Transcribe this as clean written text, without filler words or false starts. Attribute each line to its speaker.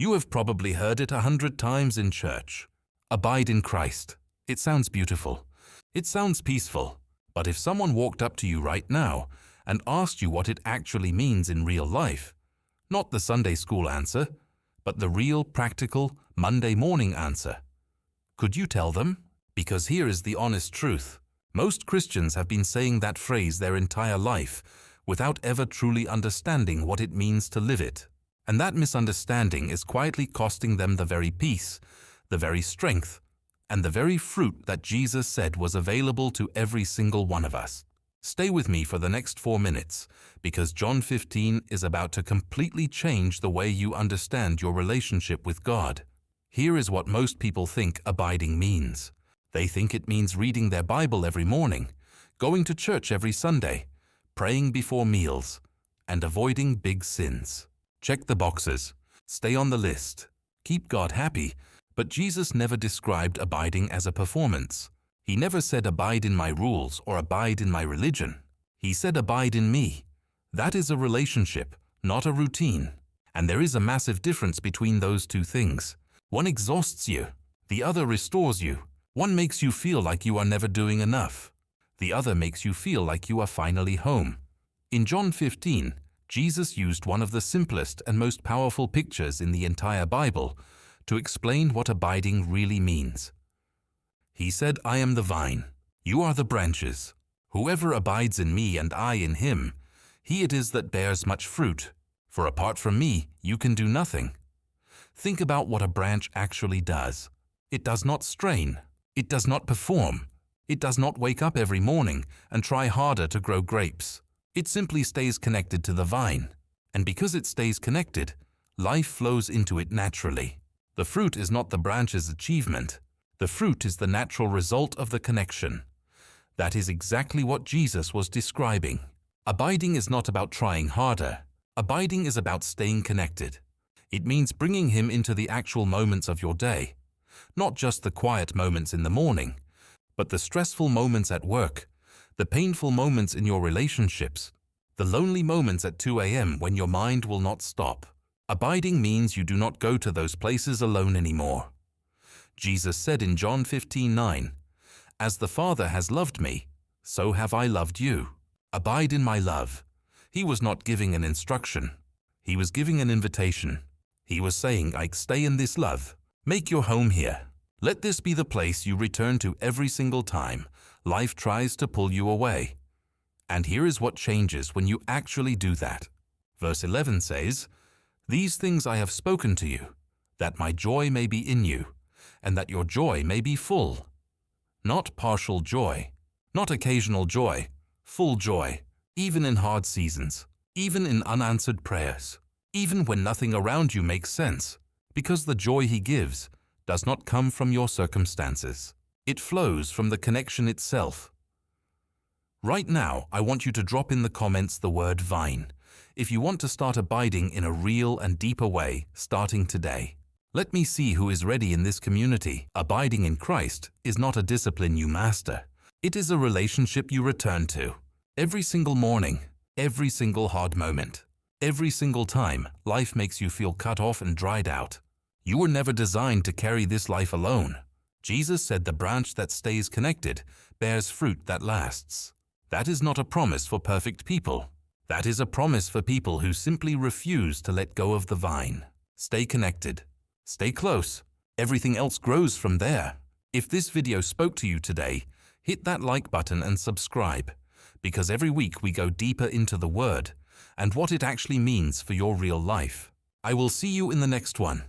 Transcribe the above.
Speaker 1: You have probably heard it 100 times in church. Abide in Christ. It sounds beautiful. It sounds peaceful. But if someone walked up to you right now and asked you what it actually means in real life, not the Sunday school answer, but the real, practical, Monday morning answer, could you tell them? Because here is the honest truth. Most Christians have been saying that phrase their entire life without ever truly understanding what it means to live it. And that misunderstanding is quietly costing them the very peace, the very strength, and the very fruit that Jesus said was available to every single one of us. Stay with me for the next 4 minutes, because John 15 is about to completely change the way you understand your relationship with God. Here is what most people think abiding means. They think it means reading their Bible every morning, going to church every Sunday, praying before meals, and avoiding big sins. Check the boxes, stay on the list, keep God happy, but Jesus never described abiding as a performance. He never said abide in my rules or abide in my religion. He said abide in me. That is a relationship, not a routine. And there is a massive difference between those two things. One exhausts you, the other restores you. One makes you feel like you are never doing enough. The other makes you feel like you are finally home. In John 15, Jesus used one of the simplest and most powerful pictures in the entire Bible to explain what abiding really means. He said, I am the vine, you are the branches. Whoever abides in me and I in him, he it is that bears much fruit. For apart from me, you can do nothing. Think about what a branch actually does. It does not strain. It does not perform. It does not wake up every morning and try harder to grow grapes. It simply stays connected to the vine. And because it stays connected, life flows into it naturally. The fruit is not the branch's achievement. The fruit is the natural result of the connection. That is exactly what Jesus was describing. Abiding is not about trying harder. Abiding is about staying connected. It means bringing him into the actual moments of your day, not just the quiet moments in the morning, but the stressful moments at work, the painful moments in your relationships, the lonely moments at 2 a.m. when your mind will not stop. Abiding means you do not go to those places alone anymore. Jesus said in John 15:9, As the Father has loved me, so have I loved you. Abide in my love. He was not giving an instruction. He was giving an invitation. He was saying, stay in this love. Make your home here. Let this be the place you return to every single time life tries to pull you away. And here is what changes when you actually do that. Verse 11 says, These things I have spoken to you, that my joy may be in you, and that your joy may be full. Not partial joy, not occasional joy, full joy, even in hard seasons, even in unanswered prayers, even when nothing around you makes sense, because the joy he gives does not come from your circumstances. It flows from the connection itself. Right now, I want you to drop in the comments the word vine, if you want to start abiding in a real and deeper way starting today. Let me see who is ready in this community. Abiding in Christ is not a discipline you master. It is a relationship you return to. Every single morning, every single hard moment, every single time life makes you feel cut off and dried out. You were never designed to carry this life alone. Jesus said the branch that stays connected bears fruit that lasts. That is not a promise for perfect people. That is a promise for people who simply refuse to let go of the vine. Stay connected. Stay close. Everything else grows from there. If this video spoke to you today, hit that like button and subscribe, because every week we go deeper into the Word and what it actually means for your real life. I will see you in the next one.